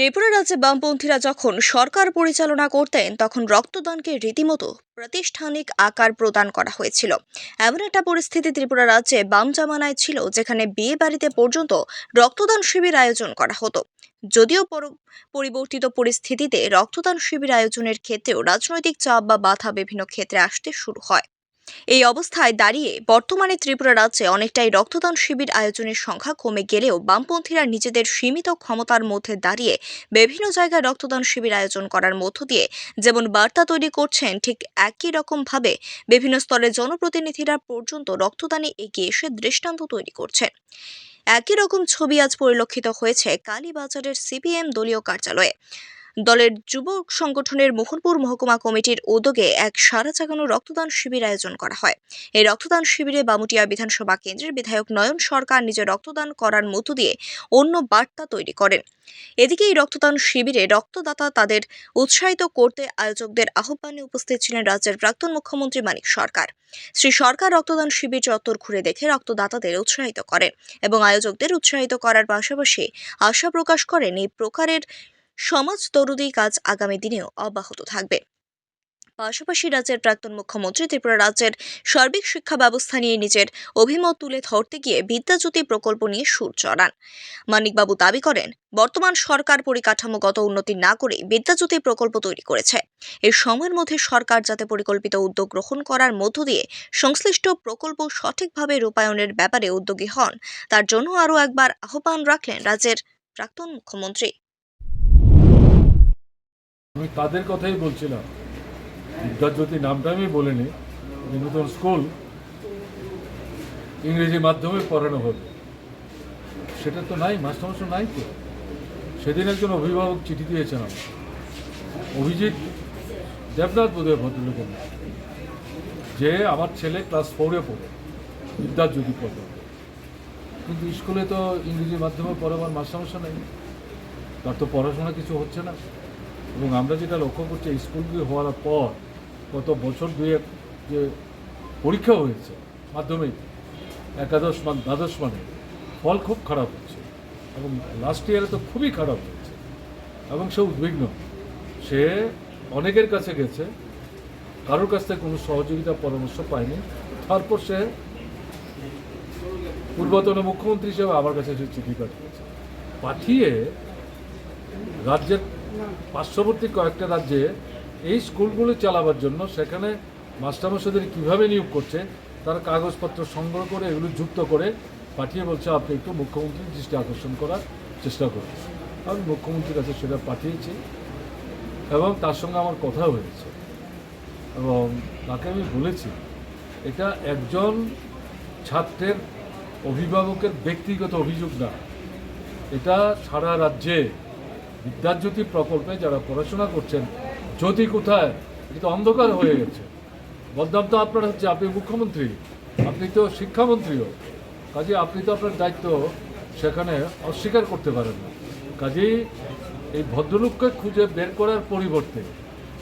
ত্রিপুরা রাজ্যে বামপন্থীরা যখন সরকার পরিচালনা করতেন তখন রক্তদানকে রীতিমতো প্রাতিষ্ঠানিক আকার প্রদান করা হয়েছিল। এমন একটা পরিস্থিতি ত্রিপুরা রাজ্যে বাম জামানায় ছিল, যেখানে বিয়ে বাড়িতে পর্যন্ত রক্তদান শিবির আয়োজন করা হতো। যদিও পরিবর্তিত পরিস্থিতিতে রক্তদান শিবির আয়োজনের ক্ষেত্রেও রাজনৈতিক চাপ বা বাধা বিভিন্ন ক্ষেত্রে আসতে শুরু হয়। এই অবস্থায় দাঁড়িয়ে বর্তমানে ত্রিপুরা রাজ্যে অনেকটাই রক্তদান শিবির আয়োজনের সংখ্যা কমে গেলেও বামপন্থীরা নিজেদের সীমিত ক্ষমতার মধ্যে দাঁড়িয়ে বিভিন্ন জায়গায় রক্তদান শিবির আয়োজন করার মধ্য দিয়ে যেমন বার্তা তৈরি করছেন, ঠিক একই রকম ভাবে বিভিন্ন স্তরের জনপ্রতিনিধিরা পর্যন্ত রক্তদানে এগিয়ে এসে দৃষ্টান্ত তৈরি করছেন। একই রকম ছবি আজ পরিলক্ষিত হয়েছে কালীবাজারের সিপিএম দলীয় কার্যালয়ে। দলের যুব সংগঠনের মোহনপুর মহকুমা কমিটির উদ্যোগে এক সারা জাগানো রক্তদান শিবির আয়োজন করা হয়। এই রক্তদান শিবিরে বামুটিয়া বিধানসভা কেন্দ্রের বিধায়ক নয়ন সরকার নিজে রক্তদান করার মধ্য দিয়ে অন্য বার্তা তৈরি করেন। এদিকে এই রক্তদান শিবিরে রক্তদাতা তাদের উৎসাহিত করতে আয়োজকদের আহ্বানে উপস্থিত ছিলেন রাজ্যের প্রাক্তন মুখ্যমন্ত্রী মানিক সরকার। শ্রী সরকার রক্তদান শিবির চত্বর ঘুরে দেখে রক্তদাতাদের উৎসাহিত করেন এবং আয়োজকদের উৎসাহিত করার পাশাপাশি আশা প্রকাশ করেন এই প্রকারের সমাজ দরদি কাজ আগামী দিনেও অব্যাহত থাকবে। পাশাপাশি রাজ্যের প্রাক্তন মুখ্যমন্ত্রী ত্রিপুরা রাজ্যের সার্বিক শিক্ষা ব্যবস্থা নিয়ে নিজের অভিমত তুলে ধরতে গিয়ে বিদ্যাজ্যোতি প্রকল্প নিয়ে সুর চড়ান। মানিকবাবু দাবি করেন, বর্তমান সরকার পরিকাঠামোগত উন্নতি না করে বিদ্যাজ্যোতি প্রকল্প তৈরি করেছে। এই সময়ের মধ্যে সরকার যাতে পরিকল্পিত উদ্যোগ গ্রহণ করার মধ্য দিয়ে সংশ্লিষ্ট প্রকল্প সঠিকভাবে রূপায়ণের ব্যাপারে উদ্যোগী হন, তার জন্য আরও একবার আহ্বান রাখলেন রাজ্যের প্রাক্তন মুখ্যমন্ত্রী। আমি তাদের কথাই বলছিলাম, বিদ্যাজ্যোতি নামটা আমি বলিনি। নতুন স্কুল ইংরেজি মাধ্যমে পড়ানো হবে, সেটা তো নাই, মাস্টারমশাই নাই তো। সেদিন একজন অভিভাবক চিঠি দিয়েছেন আমার, অভিজিৎ দেবনাথ বোধহয় ভদ্রলোকের নাম, যে আমার ছেলে ক্লাস 4-এ পড়ে, বিদ্যাজ্যোতি পড়ে, কিন্তু স্কুলে তো ইংরেজি মাধ্যমে পড়াবার মাস্টারমশাই নাই, তার তো পড়াশোনা কিছু হচ্ছে না। এবং আমরা যেটা লক্ষ্য করছি, স্কুলগুলি হওয়ার পর গত বছর দুয়েক যে পরীক্ষা হয়েছে মাধ্যমিক একাদশ মান দ্বাদশ মানে, ফল খুব খারাপ হচ্ছে এবং লাস্ট ইয়ারে তো খুবই খারাপ হয়েছে এবং সে উদ্বিগ্ন। সে অনেকের কাছে গেছে, কারোর কাছ থেকে কোনো সহযোগিতা পরামর্শ পায়নি। তারপর সে পূর্বতন মুখ্যমন্ত্রী হিসেবে আমার কাছে সে চিঠি পাঠিয়ে রাজ্যের পার্শ্ববর্তী কয়েকটা রাজ্যে এই স্কুলগুলো চালাবার জন্য সেখানে মাস্টারমশাইদের কীভাবে নিয়োগ করছে তার কাগজপত্র সংগ্রহ করে এগুলো যুক্ত করে পাঠিয়ে বলছে, আপনি একটু মুখ্যমন্ত্রীর দৃষ্টি আকর্ষণ করার চেষ্টা করুন। আমি মুখ্যমন্ত্রীর কাছে সেটা পাঠিয়েছি এবং তার সঙ্গে আমার কথা হয়েছে এবং তাকে আমি বলেছি, এটা একজন ছাত্রের অভিভাবকের ব্যক্তিগত অভিযোগ না, এটা সারা রাজ্যে বিদ্যাজ্যোতি প্রকল্পে যারা পড়াশোনা করছেন, জ্যোতি কোথায়, এটা তো অন্ধকার হয়ে গেছে। বদনাম তো আপনার হচ্ছে, আপনি মুখ্যমন্ত্রী, আপনি তো শিক্ষামন্ত্রীও, কাজে আপনি তো আপনার দায়িত্ব সেখানে অস্বীকার করতে পারেন না। কাজেই এই ভদ্রলোককে খুঁজে বের করার পরিবর্তে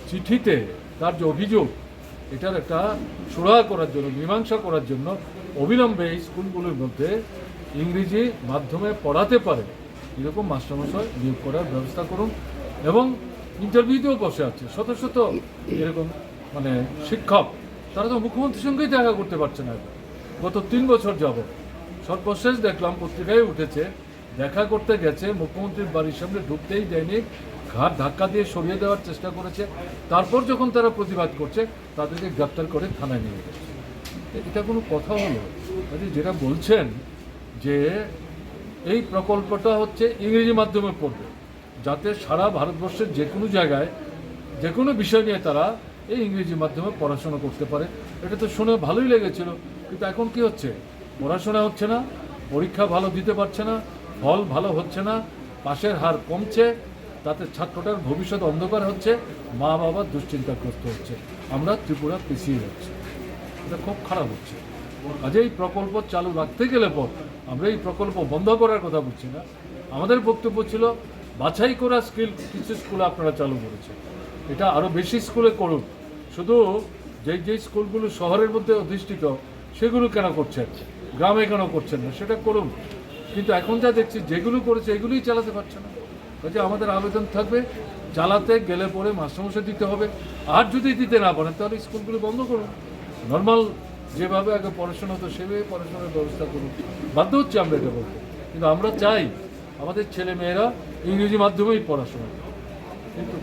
চিঠিতে তার যে অভিযোগ, এটার একটা সুরাহা করার জন্য, মীমাংসা করার জন্য অবিলম্বে এই স্কুলগুলোর মধ্যে ইংরেজি মাধ্যমে পড়াতে পারে এরকম মাস্টারমশাই নিয়োগ করার ব্যবস্থা করুন। এবং ইন্টারভিউতেও বসে আছে শত শত এরকম মানে শিক্ষক, তারা তো মুখ্যমন্ত্রীর সঙ্গেই দেখা করতে পারছে না। গত 3 বছর যাবত সর্বশেষ দেখলাম পত্রিকায় উঠেছে, দেখা করতে গেছে, মুখ্যমন্ত্রীর বাড়ির সামনে ঢুকতেই দেয়নি, ঘাট ধাক্কা দিয়ে সরিয়ে দেওয়ার চেষ্টা করেছে। তারপর যখন তারা প্রতিবাদ করছে তাদেরকে গ্রেপ্তার করে থানায় নিয়ে গেছে। এটা কোনো কথা হলো? যেটা বলছেন যে এই প্রকল্পটা হচ্ছে ইংরেজি মাধ্যমে পড়বে, যাতে সারা ভারতবর্ষের যে কোনো জায়গায় যে কোনো বিষয় নিয়ে তারা এই ইংরেজি মাধ্যমে পড়াশোনা করতে পারে। এটা তো শুনে ভালোই লেগেছিল, কিন্তু এখন কি হচ্ছে? পড়াশোনা হচ্ছে না, পরীক্ষা ভালো দিতে পারছে না, ফল ভালো হচ্ছে না, পাশের হার কমছে, তাতে ছাত্রটার ভবিষ্যৎ অন্ধকার হচ্ছে, মা বাবা দুশ্চিন্তাগ্রস্ত হচ্ছে, আমরা ত্রিপুরা পিছিয়ে যাচ্ছি। এটা খুব খারাপ হচ্ছে। কাজে এই প্রকল্প চালু রাখতে গেলে পর আমরা এই প্রকল্প বন্ধ করার কথা বলছি না। আমাদের বক্তব্য ছিল বাছাই করা স্কিল কিছু স্কুলে আপনারা চালু করেছে, এটা আরও বেশি স্কুলে করুন। শুধু যেই স্কুলগুলো শহরের মধ্যে অধিষ্ঠিত সেগুলো কেন করছেন, গ্রামে কেন করছেন না, সেটা করুন। কিন্তু এখন যা দেখছি যেগুলো করেছে এগুলোই চালাতে পারছে না। কাজে আমাদের আবেদন থাকবে চালাতে গেলে পরে মাস্টারমশাই দিতে হবে, আর যদি দিতে না পারেন তাহলে স্কুলগুলি বন্ধ করুন, নর্মাল যেভাবে আগে পড়াশোনা হতো সেভাবে পড়াশোনার ব্যবস্থা করুন। বাধ্য হচ্ছে আমরা এটা বলতে, কিন্তু আমরা চাই আমাদের ছেলে মেয়েরা ইংরেজি মাধ্যমেই পড়াশোনা, কিন্তু